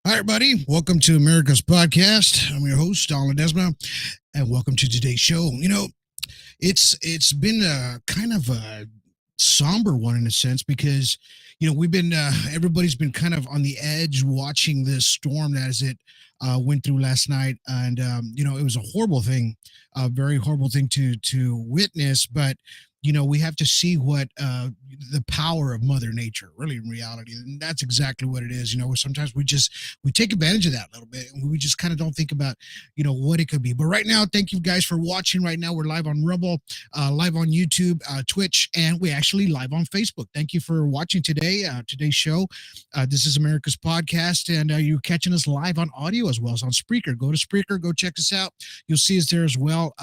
Hi, everybody. Welcome to America's Podcast. I'm your host, Don Ledesma, and welcome to today's show. It's been a kind of a somber one in a sense because we've been everybody's been kind of on the edge watching this storm as it went through last night, and it was a horrible thing, a very horrible thing to witness, but. We have to see what the power of Mother Nature, really, in reality, and that's exactly what it is. Sometimes we take advantage of that a little bit, and we just kind of don't think about what it could be. But right now, thank you guys for watching. Right now, we're live on Rumble, live on YouTube, Twitch, and we actually live on Facebook. Thank you for watching today's show. This is America's Podcast, and you're catching us live on audio as well as on Spreaker. Go to Spreaker, go check us out. You'll see us there as well.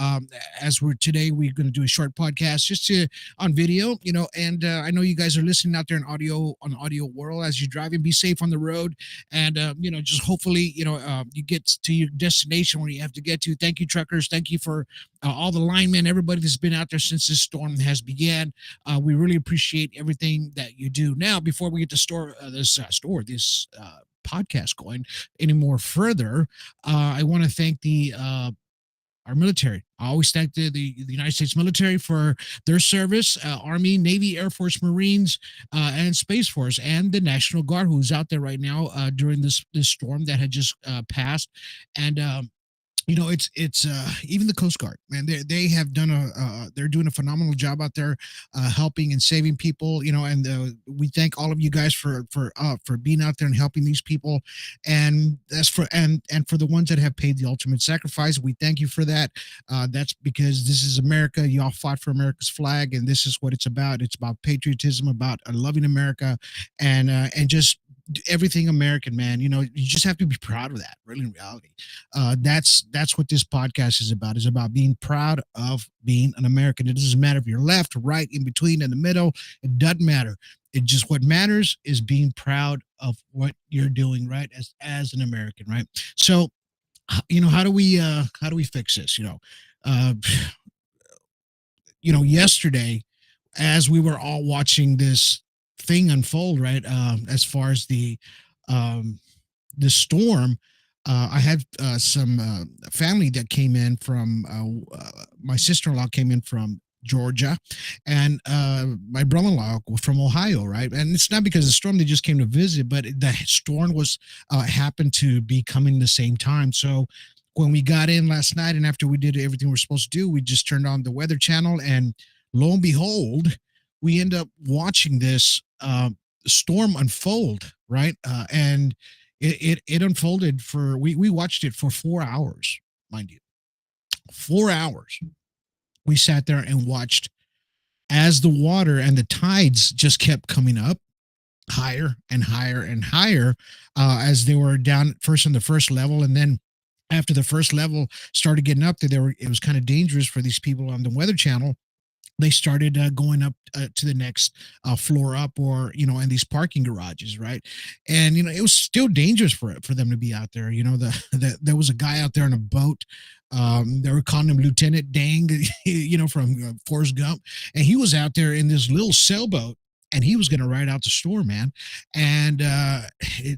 As we're going to do a short podcast just to on video, and I know you guys are listening out there in audio world as you're driving. Be safe on the road, and just hopefully you get to your destination where you have to get to. Thank you, truckers. Thank you for all the linemen, everybody that's been out there since this storm has began. We really appreciate everything that you do. Now, before we get to this podcast going any more further, I want to thank our military. I always thank the United States military for their service, Army, Navy, Air Force, Marines, and Space Force, and the National Guard, who's out there right now during this storm that had just passed. And it's even the Coast Guard, man. They have done they're doing a phenomenal job out there, helping and saving people. And we thank all of you guys for being out there and helping these people. And that's and for the ones that have paid the ultimate sacrifice, we thank you for that. That's because this is America. Y'all fought for America's flag, and this is what it's about. It's about patriotism, about loving America, and just everything American, man. You just have to be proud of that, really, in reality. That's what this podcast is about. It's about being proud of being an American. It doesn't matter if you're left, right, in between, in the middle. It doesn't matter. What matters is being proud of what you're doing, right, as an American, right? So how do we fix this? Uh yesterday, as we were all watching this thing unfold, right, as far as the storm, I had some family that came in from my sister-in-law came in from Georgia, and my brother-in-law from Ohio, right? And it's not because of the storm; they just came to visit, but the storm was happened to be coming the same time. So when we got in last night, and after we did everything we're supposed to do, we just turned on the Weather Channel, and lo and behold, we end up watching this storm unfold, right? And it unfolded we watched it for 4 hours, mind you. 4 hours. We sat there and watched as the water and the tides just kept coming up higher and higher and higher, as they were down first on the first level, and then after the first level started getting up there, it was kind of dangerous for these people on the Weather Channel. They started going up to the next floor up, or in these parking garages, right? And it was still dangerous for them to be out there. There was a guy out there in a boat. They were calling him Lieutenant Dang, from Forrest Gump, and he was out there in this little sailboat, and he was going to ride out the storm, man. And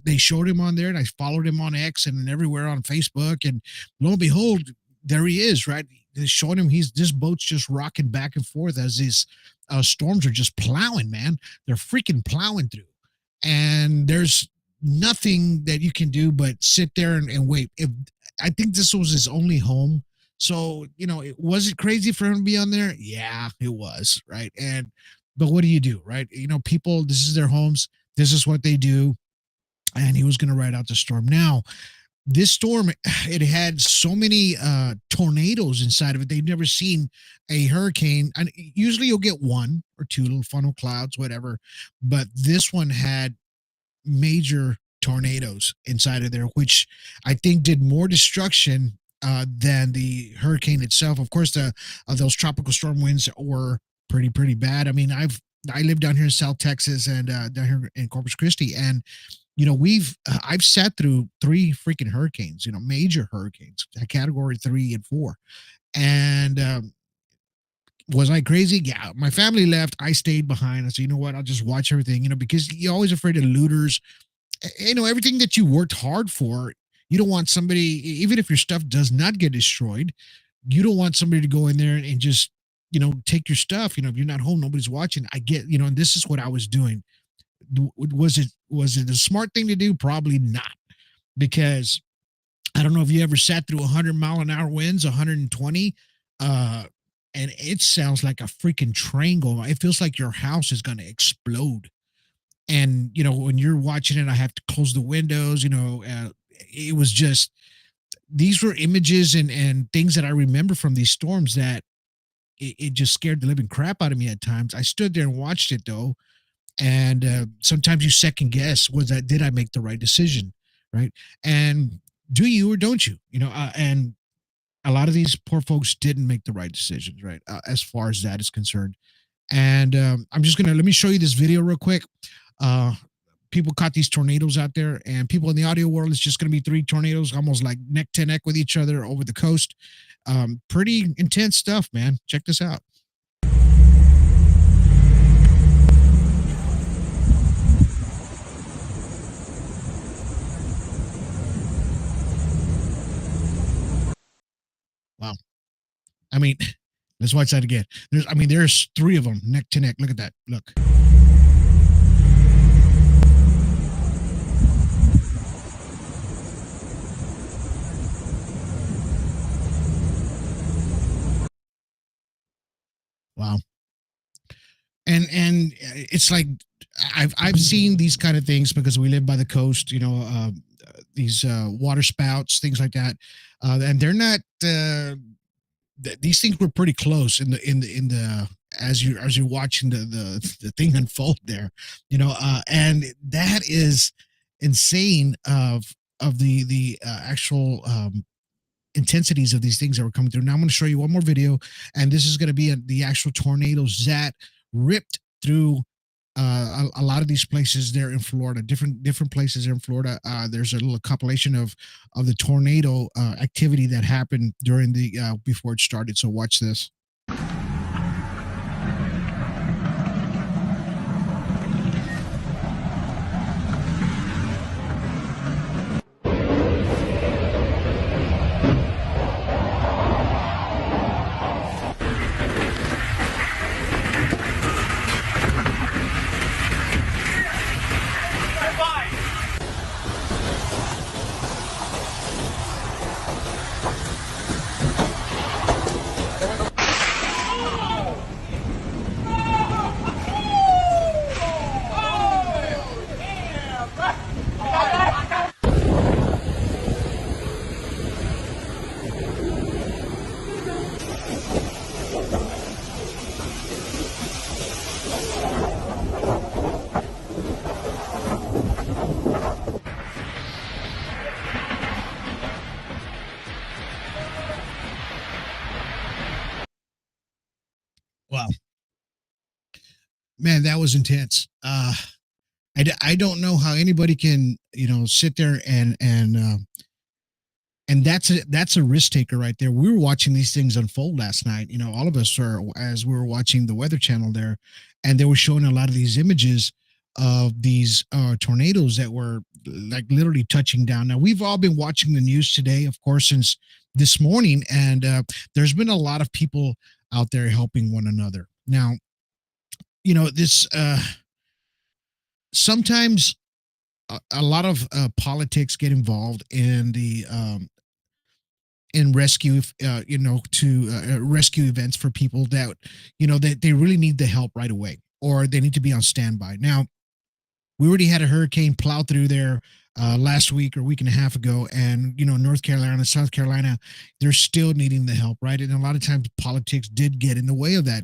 they showed him on there, and I followed him on X and everywhere on Facebook, and lo and behold, there he is, right? They're showing him this boat's just rocking back and forth as these storms are just plowing, man. They're freaking plowing through, and there's nothing that you can do but sit there and wait. I think this was his only home, so was it crazy for him to be on there? Yeah, it was, right? But what do you do, right? People, this is their homes, this is what they do, and he was going to ride out the storm. Now, this storm, it had so many tornadoes inside of it. They've never seen a hurricane, and usually you'll get one or two little funnel clouds, whatever, but this one had major tornadoes inside of there, which I think did more destruction than the hurricane itself. Of course, those tropical storm winds were pretty bad. I mean, I live down here in South Texas, and down here in Corpus Christi, and I've sat through three freaking hurricanes, major hurricanes, category 3 and 4. And was I crazy? Yeah. My family left. I stayed behind. I said, you know what? I'll just watch everything, because you're always afraid of looters everything that you worked hard for. You don't want somebody, even if your stuff does not get destroyed, you don't want somebody to go in there and just, take your stuff. If you're not home, nobody's watching. I get, and this is what I was doing. Was it a smart thing to do? Probably not, because I don't know if you ever sat through 100-mile-an-hour winds, 120, uh, and it sounds like a freaking train going on. It feels like your house is going to explode. And when you're watching it, I have to close the windows. It was just, these were images and things that I remember from these storms that it just scared the living crap out of me at times. I stood there and watched it though, and sometimes you second guess, did I make the right decision, right? And do you or don't you? And a lot of these poor folks didn't make the right decisions, right? As far as that is concerned. And I'm just gonna let me show you this video real quick. Uh, People caught these tornadoes out there, and people in the audio world, it's just gonna be three tornadoes, almost like neck to neck with each other over the coast. Pretty intense stuff, man. Check this out. Wow. I mean, let's watch that again. There's three of them neck to neck. Look at that. Look. Wow. And it's like I've seen these kind of things because we live by the coast. These water spouts, things like that, and they're not. These things were pretty close in the as you're watching the thing unfold there, and that is insane of the actual intensities of these things that were coming through. Now I'm going to show you one more video, and this is going to be the actual tornadoes that ripped through a lot of these places there in Florida, different places there in Florida. There's a little compilation of the tornado activity that happened during the before it started. So watch this. Wow, man, that was intense. I don't know how anybody can sit there and that's a risk taker right there. We were watching these things unfold last night. All of us are, as we were watching the Weather Channel there, and they were showing a lot of these images of these tornadoes that were like literally touching down. Now we've all been watching the news today, of course, since this morning, and there's been a lot of people out there helping one another. Now, this sometimes a lot of politics get involved in the in rescue to rescue events for people that that they really need the help right away, or they need to be on standby. Now we already had a hurricane plow through there last week or week and a half ago, and North Carolina, South Carolina, they're still needing the help, right? And a lot of times politics did get in the way of that.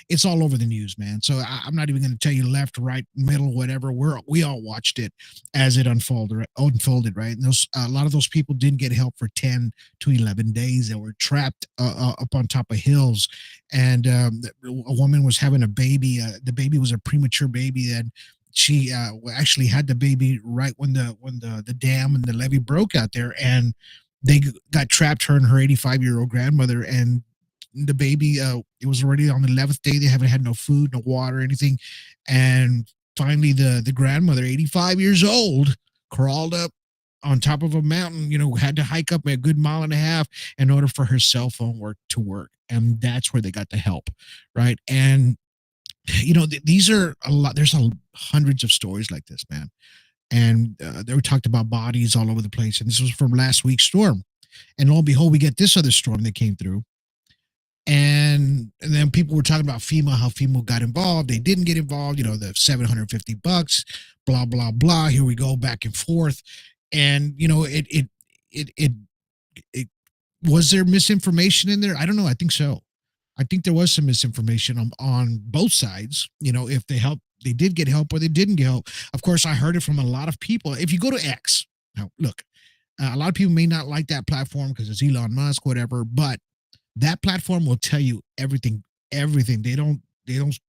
It's all over the news, man. So I'm not even going to tell you left, right, middle, whatever. We all watched it as it unfolded, right? And a lot of those people didn't get help for 10 to 11 days. They were trapped up on top of hills, and a woman was having a baby. The baby was a premature baby, and she actually had the baby right when the dam and the levee broke out there, and they got trapped, her and her 85-year-old grandmother, and the baby, it was already on the 11th day. They haven't had no food, no water, anything, and finally the grandmother, 85 years old, crawled up on top of a mountain, had to hike up a good mile and a half in order for her cell phone to work. And that's where they got the help, right? And these are a lot. There's hundreds of stories like this, man. And they were talked about bodies all over the place. And this was from last week's storm. And lo and behold, we get this other storm that came through. And then people were talking about FEMA, how FEMA got involved. They didn't get involved, the $750, blah, blah, blah. Here we go, back and forth. And, it was there misinformation in there? I don't know. I think so. I think there was some misinformation on both sides. If they did get help or they didn't get help. Of course, I heard it from a lot of people. If you go to X, now look, a lot of people may not like that platform because it's Elon Musk, whatever, but that platform will tell you everything. They don't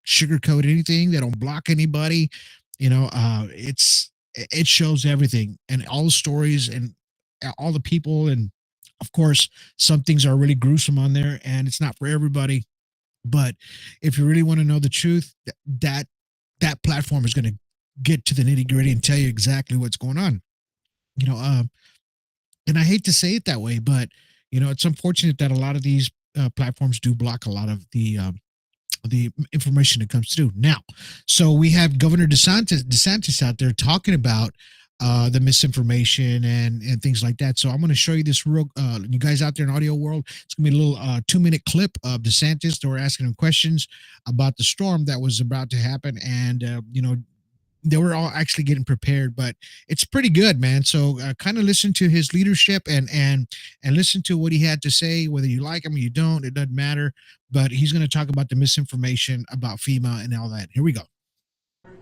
sugarcoat anything. They don't block anybody. It shows everything and all the stories and all the people. And of course, some things are really gruesome on there and it's not for everybody. But if you really want to know the truth, that platform is going to get to the nitty gritty and tell you exactly what's going on. And I hate to say it that way, but it's unfortunate that a lot of these platforms do block a lot of the information that comes through. Now, so we have Governor DeSantis out there talking about the misinformation and things like that. So I'm going to show you this real, you guys out there in audio world. It's going to be a little 2-minute clip of DeSantis. They were asking him questions about the storm that was about to happen, and they were all actually getting prepared, but it's pretty good, man. So kind of listen to his leadership and listen to what he had to say, whether you like him or you don't, it doesn't matter. But he's going to talk about the misinformation about FEMA and all that. Here we go.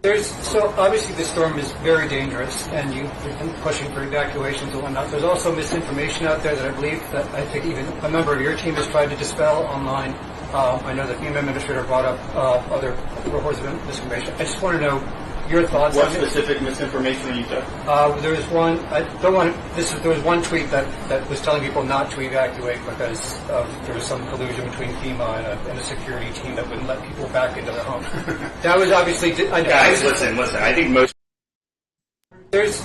So obviously the storm is very dangerous, and you've been pushing for evacuations and whatnot. There's also misinformation out there that I believe that I think even a member of your team has tried to dispel online. I know the FEMA administrator brought up other reports of misinformation. I just want to know your thoughts. What specific misinformation are you talking? There was one. There was one tweet that was telling people not to evacuate because there was some collusion between FEMA and a security team that wouldn't let people back into their homes. That was obviously. Guys, listen. I think most.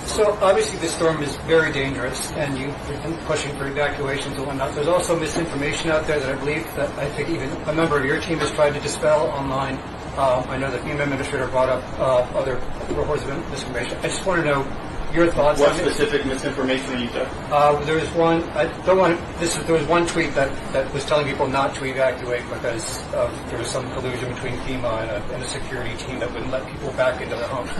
So obviously the storm is very dangerous, and you've been pushing for evacuations and whatnot. There's also misinformation out there that I believe that I think even a member of your team has tried to dispel online. I know the FEMA administrator brought up other reports of misinformation. I just want to know your thoughts. What specific misinformation are you talking? There was one. There was one tweet that was telling people not to evacuate because there was some collusion between FEMA and a security team that wouldn't let people back into their homes.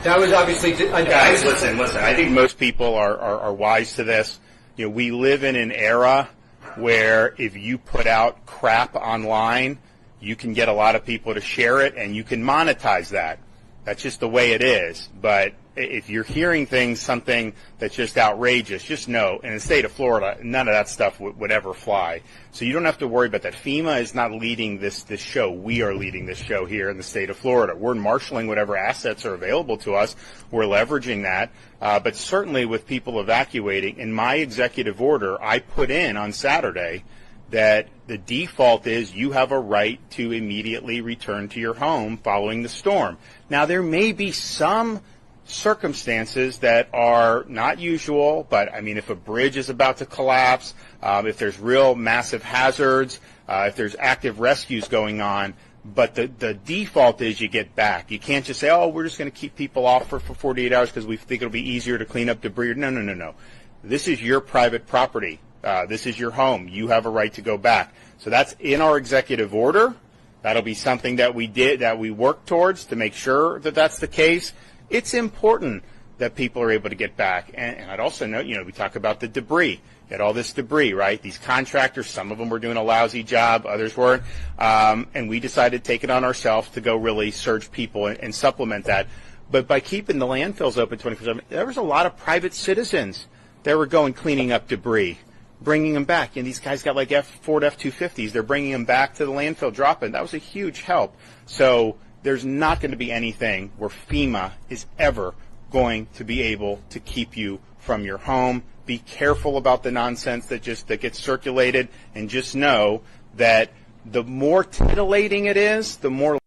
That was obviously. Guys, listen. I think most people are wise to this. We live in an era where if you put out crap online, you can get a lot of people to share it, and you can monetize that. That's just the way it is. But if you're hearing something that's just outrageous, just know, in the state of Florida, none of that stuff would ever fly. So you don't have to worry about that. FEMA is not leading this show. We are leading this show here in the state of Florida. We're marshaling whatever assets are available to us. We're leveraging that. But certainly with people evacuating, in my executive order, I put in on Saturday that the default is you have a right to immediately return to your home following the storm. Now, there may be some circumstances that are not usual, but I mean, if a bridge is about to collapse, if there's real massive hazards, if there's active rescues going on, but the default is you get back. You can't just say, oh, we're just going to keep people off for 48 hours because we think it'll be easier to clean up debris. No. This is your private property. This is your home. You have a right to go back. So that's in our executive order. That'll be something that we work towards to make sure that that's the case. It's important that people are able to get back. And I'd also note, we talk about the debris. You had all this debris, right? These contractors, some of them were doing a lousy job, others weren't. And we decided to take it on ourselves to go really surge people and supplement that. But by keeping the landfills open 24/7, there was a lot of private citizens that were going cleaning up debris, bringing them back. And these guys got like Ford F-250s. They're bringing them back to the landfill drop-in. That was a huge help. So there's not going to be anything where FEMA is ever going to be able to keep you from your home. Be careful about the nonsense that gets circulated, and just know that the more titillating it is, the more.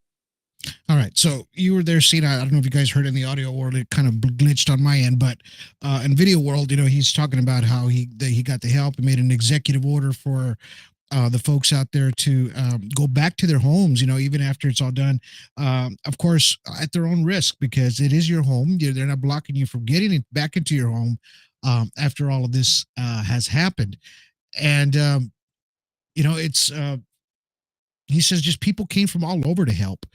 All right. So you were there seeing, I don't know if you guys heard in the audio world, it kind of glitched on my end, but in video world, he's talking about how he got the help and made an executive order for the folks out there to go back to their homes, even after it's all done. Of course, at their own risk, because it is your home. They're not blocking you from getting it back into your home after all of this has happened. And, it's he says just people came from all over to help.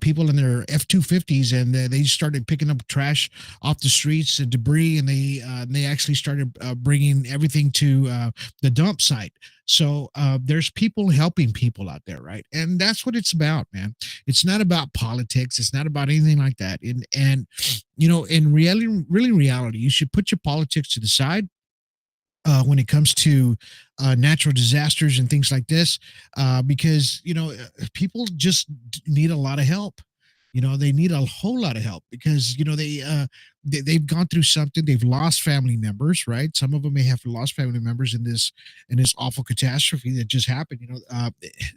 People in their F-250s, and they started picking up trash off the streets and debris, and they actually started bringing everything to the dump site. So there's people helping people out there, right? And that's what it's about, man. It's not about politics. It's not about anything like that. And in reality, really, reality, you should put your politics to the side when it comes to natural disasters and things like this, because people just need a lot of help. They need a whole lot of help because they've gone through something. They've lost family members, right? Some of them may have lost family members in this awful catastrophe that just happened.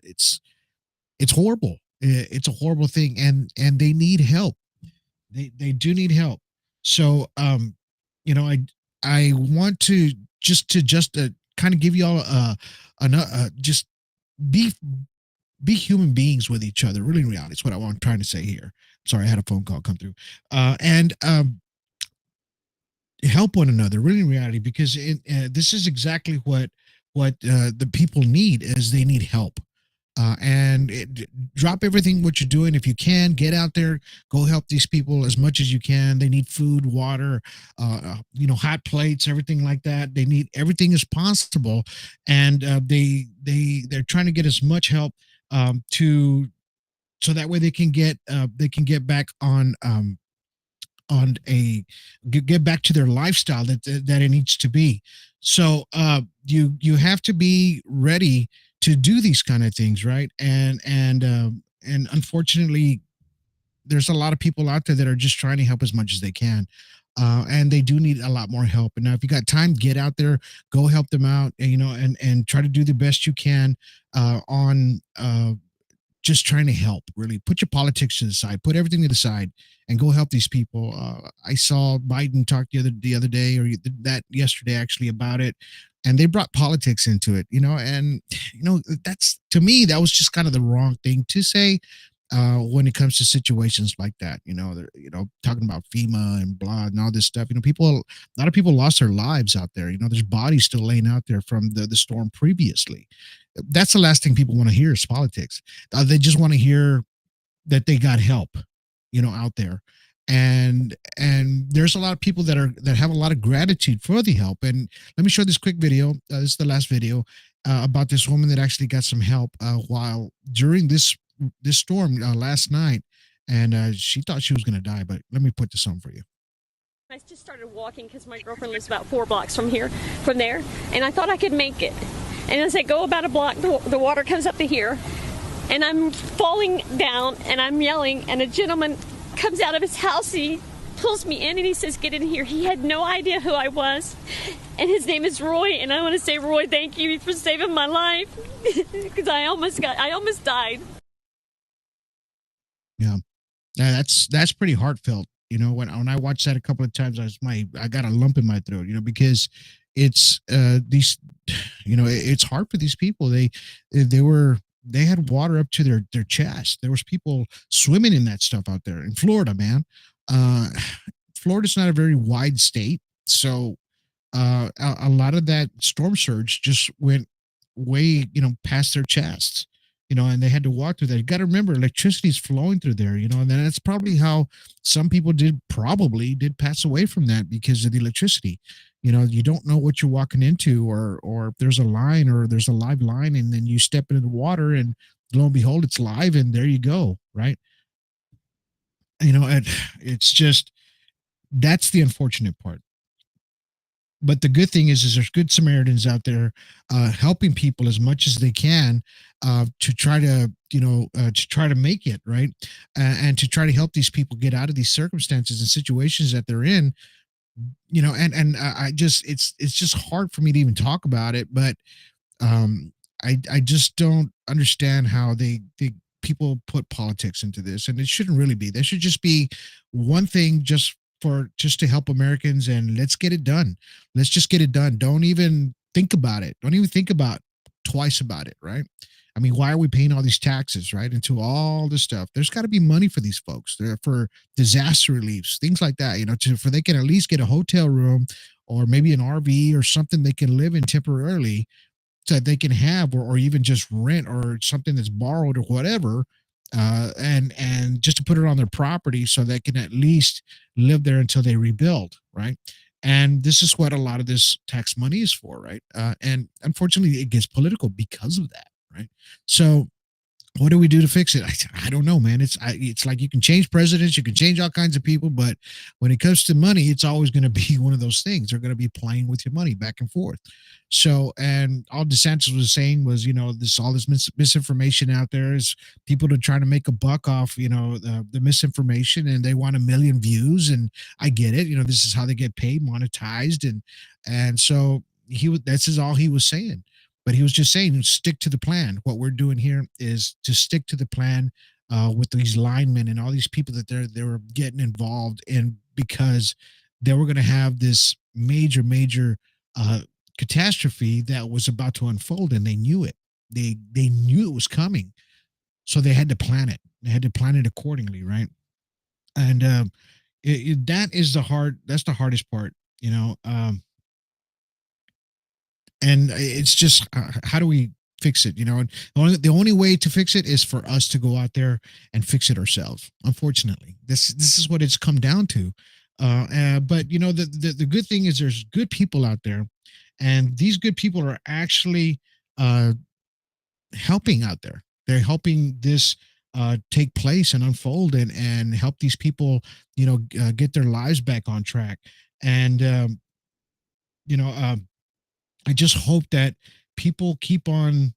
It's horrible. It's a horrible thing, and they need help. They do need help. So I want to just kind of give y'all just be human beings with each other. Really, in reality, it's what I'm trying to say here. Sorry, I had a phone call come through, and help one another. Really, in reality, because this is exactly what the people need is they need help. Drop everything what you're doing if you can. Get out there, go help these people as much as you can. They need food, water, hot plates, everything like that. They need everything as possible, and they're trying to get as much help to so that way they can get back on a get back to their lifestyle that it needs to be. So you have to be ready to do these kind of things, right? And unfortunately, there's a lot of people out there that are just trying to help as much as they can, and they do need a lot more help. And now, if you got time, get out there, go help them out, and try to do the best you can on just trying to help. Really, put your politics to the side, put everything to the side, and go help these people. I saw Biden talk the other day, or that yesterday actually, about it, and they brought politics into it. And that's, to me, that was just kind of the wrong thing to say when it comes to situations like that. They're talking about FEMA and blah and all this stuff. A lot of people lost their lives out there. There's bodies still laying out there from the storm previously. That's the last thing people want to hear is politics. They just want to hear that they got help, out there. And there's a lot of people that have a lot of gratitude for the help. And let me show this quick video. This is the last video about this woman that actually got some help while during this storm last night, and she thought she was going to die. But let me put this on for you. I just started walking because my girlfriend lives about 4 blocks from there, and I thought I could make it. And as I go about a block, the water comes up to here, and I'm falling down, and I'm yelling, and a gentleman comes out of his house. He pulls me in, and he says, "Get in here." He had no idea who I was, and his name is Roy. And I want to say, Roy, thank you for saving my life, because I almost died. Yeah, that's pretty heartfelt. When I watched that a couple of times, I got a lump in my throat. Because it's these, it's hard for these people. They had water up to their chest. There was people swimming in that stuff out there in Florida, man. Florida's not a very wide state, so a lot of that storm surge just went way past their chests. And they had to walk through that. You got to remember, electricity's flowing through there, and then that's probably how some people did pass away from that, because of the electricity. You don't know what you're walking into, or if there's a line, or there's a live line, and then you step into the water, and lo and behold, it's live, and there you go, right? And it's just, that's the unfortunate part. But the good thing is there's good Samaritans out there helping people as much as they can to try to make it right, and to try to help these people get out of these circumstances and situations that they're in. And I just, it's just hard for me to even talk about it. But I just don't understand how they people put politics into this, and it shouldn't really be. There should just be one thing, just to help Americans, and let's get it done. Let's just get it done. Don't even think about it. Don't even think about twice about it, right? I mean, why are we paying all these taxes, right? Into all this stuff. There's got to be money for these folks. There for disaster reliefs, things like that, for they can at least get a hotel room or maybe an RV or something they can live in temporarily, so that they can have, or even just rent or something that's borrowed or whatever, and just to put it on their property so they can at least live there until they rebuild, right? And this is what a lot of this tax money is for, right? And unfortunately, it gets political because of that, right? So what do we do to fix it? I don't know, man. It's like you can change presidents, you can change all kinds of people, but when it comes to money, it's always going to be one of those things. They're going to be playing with your money back and forth. So, and all DeSantis was saying was, all this misinformation out there is people to try to make a buck off, the misinformation, and they want 1 million views, and I get it. This is how they get paid, monetized, and so this is all he was saying. But he was just saying, stick to the plan. What we're doing here is to stick to the plan, with these linemen and all these people that they were getting involved in, because they were going to have this major catastrophe that was about to unfold, and they knew it. They knew it was coming, so they had to plan it. They had to plan it accordingly, right? And that's the hardest part, and it's just, how do we fix it, and the only way to fix it is for us to go out there and fix it ourselves. Unfortunately, this is what it's come down to. But the good thing is there's good people out there, and these good people are actually helping out there. They're helping this take place and unfold, and help these people get their lives back on track. And you know I just hope that people keep on,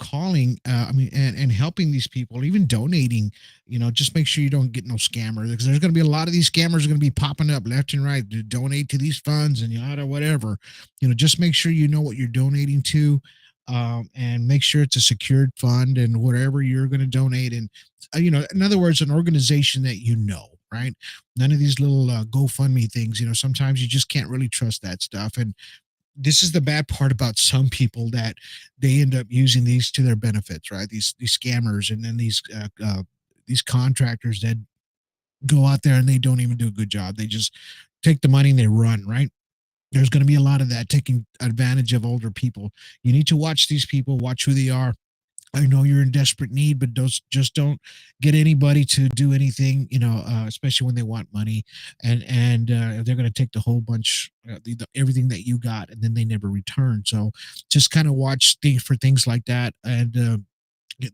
calling, and helping these people, even donating, just make sure you don't get no scammers, because there's going to be a lot of these scammers are going to be popping up left and right to donate to these funds and whatever. Just make sure you know what you're donating to, and make sure it's a secured fund and whatever you're going to donate. And, in other words, an organization that right? None of these little GoFundMe things, sometimes you just can't really trust that stuff. And this is the bad part about some people, that they end up using these to their benefits, right? These scammers, and then these contractors that go out there and they don't even do a good job. They just take the money and they run, right? There's going to be a lot of that, taking advantage of older people. You need to watch these people, watch who they are. I know you're in desperate need, but don't get anybody to do anything, especially when they want money, and they're going to take the whole bunch, everything that you got, and then they never return. So just kind of watch for things like that. And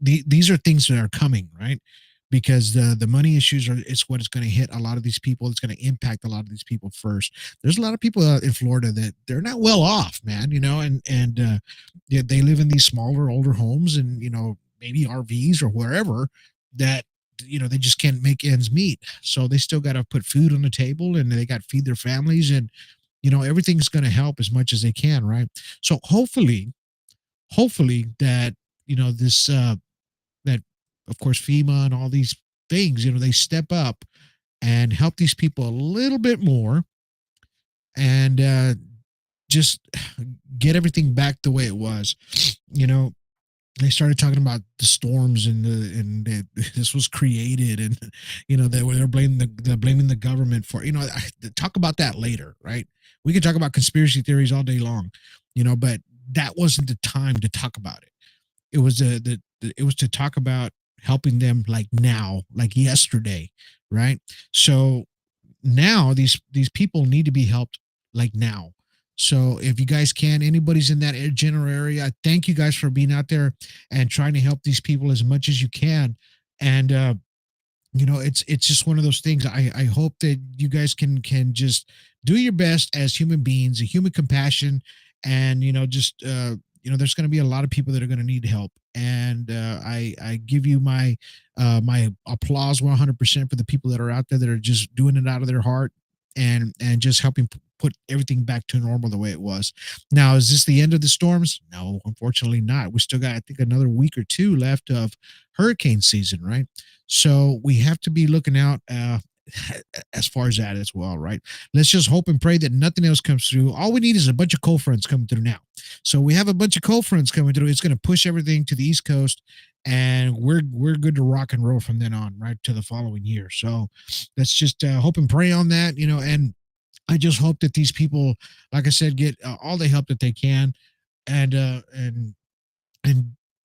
these are things that are coming, right? Because the money issues is what is going to hit a lot of these people. It's going to impact a lot of these people first. There's a lot of people out in Florida that they're not well off, man, and they live in these smaller, older homes, and maybe RVs or wherever, that they just can't make ends meet. So they still got to put food on the table, and they got to feed their families, and everything's going to help as much as they can, right? So hopefully that this that, of course, FEMA and all these things, they step up and help these people a little bit more, and just get everything back the way it was. They started talking about the storms, and this was created, and they're blaming the government for, talk about that later, right? We can talk about conspiracy theories all day long, but that wasn't the time to talk about it. It was it was to talk about helping them, like now, like yesterday, right? So now these people need to be helped, like now. So if you guys can, anybody's in that general area, thank you guys for being out there and trying to help these people as much as you can. And it's just one of those things. I hope that you guys can just do your best as human beings, a human compassion, and there's going to be a lot of people that are going to need help. And I give you my my applause 100% for the people that are out there that are just doing it out of their heart, and just helping put everything back to normal the way it was. Now, is this the end of the storms? No, unfortunately not. We still got, I think, another week or two left of hurricane season, right? So we have to be looking out as far as that as well, right? Let's just hope and pray that nothing else comes through. All we need is a bunch of cold fronts coming through now. So we have a bunch of cold fronts coming through. It's going to push everything to the East Coast, and we're good to rock and roll from then on, right to the following year. So let's just hope and pray on that, and I just hope that these people, like I said, get all the help that they can, and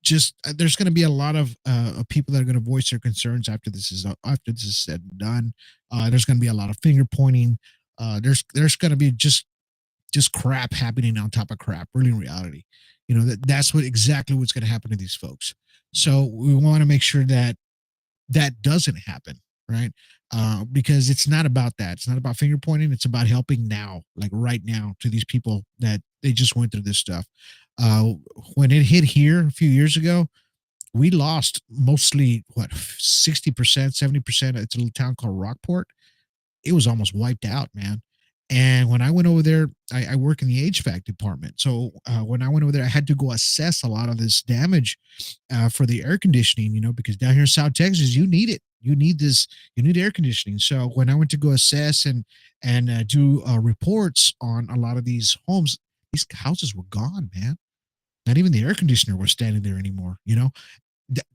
just there's going to be a lot of people that are going to voice their concerns after this is said and done. There's going to be a lot of finger pointing. There's going to be just crap happening on top of crap. Really, in reality, that's exactly what's going to happen to these folks. So we want to make sure that that doesn't happen, right? Because it's not about that. It's not about finger pointing. It's about helping now, like right now, to these people that they just went through this stuff. When it hit here a few years ago, we lost mostly 60%, 70%. It's a little town called Rockport. It was almost wiped out, man. And when I went over there, I work in the HVAC department. So when I went over there, I had to go assess a lot of this damage for the air conditioning, because down here in South Texas, you need it. You need this. You need air conditioning. So when I went to go assess and do reports on a lot of these homes, these houses were gone, man. Not even the air conditioner was standing there anymore.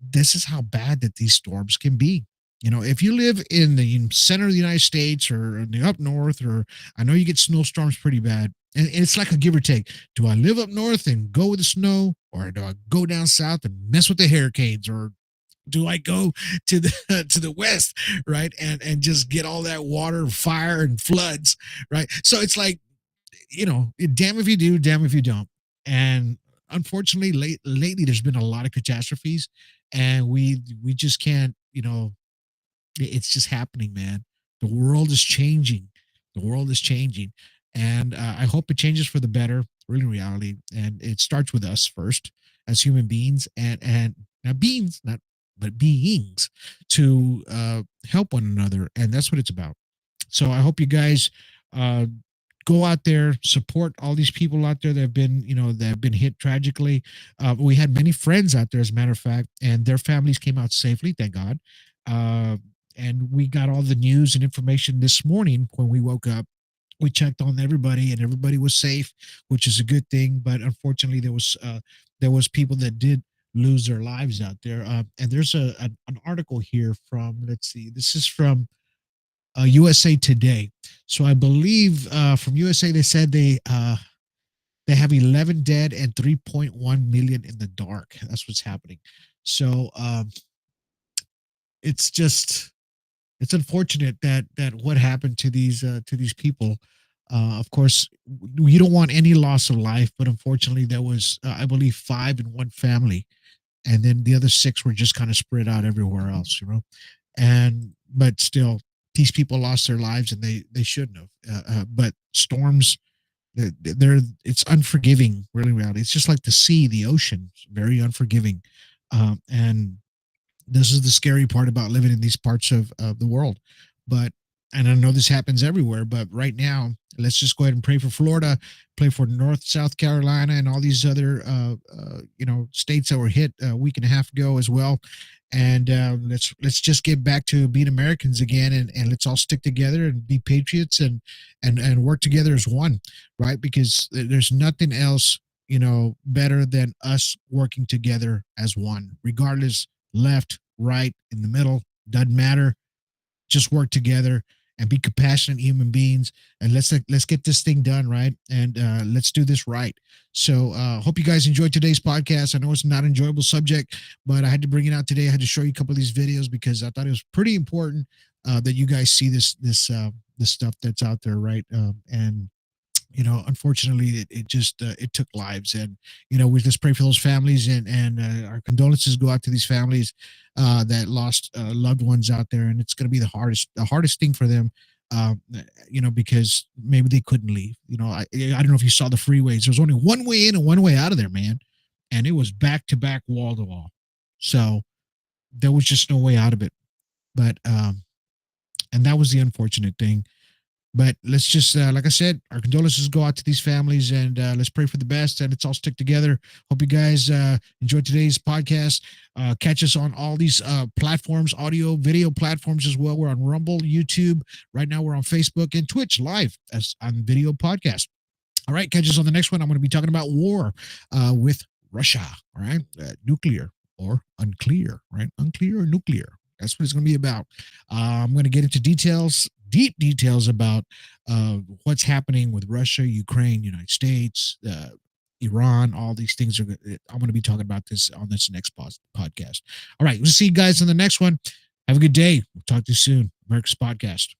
This is how bad that these storms can be. If you live in the center of the United States or in the up north, or I know you get snowstorms pretty bad, and it's like a give or take. Do I live up north and go with the snow, or do I go down south and mess with the hurricanes, or do I go to the west, right, and just get all that water, fire, and floods, right? So it's like, damn if you do, damn if you don't. And unfortunately, lately there's been a lot of catastrophes, and we just can't, it's just happening, man. The world is changing. And I hope it changes for the better, really, in reality. And it starts with us first as human beings, and not beings, but beings, to help one another. And that's what it's about. So I hope you guys go out there, support all these people out there that have been hit tragically. We had many friends out there, as a matter of fact, and their families came out safely, thank God. And we got all the news and information this morning when we woke up. We checked on everybody, and everybody was safe, which is a good thing. But unfortunately, there was people that did lose their lives out there. And there's an article here from, let's see, this is from USA Today. So I believe from USA, they said they have 11 dead and 3.1 million in the dark. That's what's happening. So it's unfortunate that what happened to these people. Of course, you don't want any loss of life, but unfortunately, there was I believe 5 in one family, and then the other 6 were just kind of spread out everywhere else, but still, these people lost their lives, and they shouldn't have. But storms, it's unforgiving, really, in reality. It's just like the sea, the ocean, very unforgiving. And this is the scary part about living in these parts of the world. And I know this happens everywhere, but right now, let's just go ahead and pray for Florida, pray for South Carolina, and all these other, states that were hit a week and a half ago as well. And let's just get back to being Americans again, and let's all stick together and be patriots and work together as one, right? Because there's nothing else, better than us working together as one, regardless, left, right, in the middle, doesn't matter. Just work together and be compassionate human beings, and let's get this thing done, right? And let's do this right. So hope you guys enjoyed today's podcast. I know it's not an enjoyable subject, but I had to bring it out today. I had to show you a couple of these videos because I thought it was pretty important that you guys see this stuff that's out there, right? And unfortunately, it just it took lives, and we just pray for those families, and our condolences go out to these families that lost loved ones out there, and it's going to be the hardest thing for them, because maybe they couldn't leave. I don't know if you saw the freeways. There was only one way in and one way out of there, man, and it was back to back, wall to wall. So there was just no way out of it. But and that was the unfortunate thing. But let's just, like I said, our condolences go out to these families, and let's pray for the best, and let's all stick together. Hope you guys enjoyed today's podcast. Catch us on all these platforms, audio, video platforms as well. We're on Rumble, YouTube. Right now, we're on Facebook and Twitch live as on video podcast. All right, catch us on the next one. I'm going to be talking about war with Russia. All right, nuclear or unclear, right? Unclear or nuclear. That's what it's going to be about. I'm going to get into details, deep details about what's happening with Russia, Ukraine, United States, Iran. All these things I'm going to be talking about this on this next podcast. All right, we'll see you guys on the next one. Have a good day. We'll talk to you soon. America's Podcast.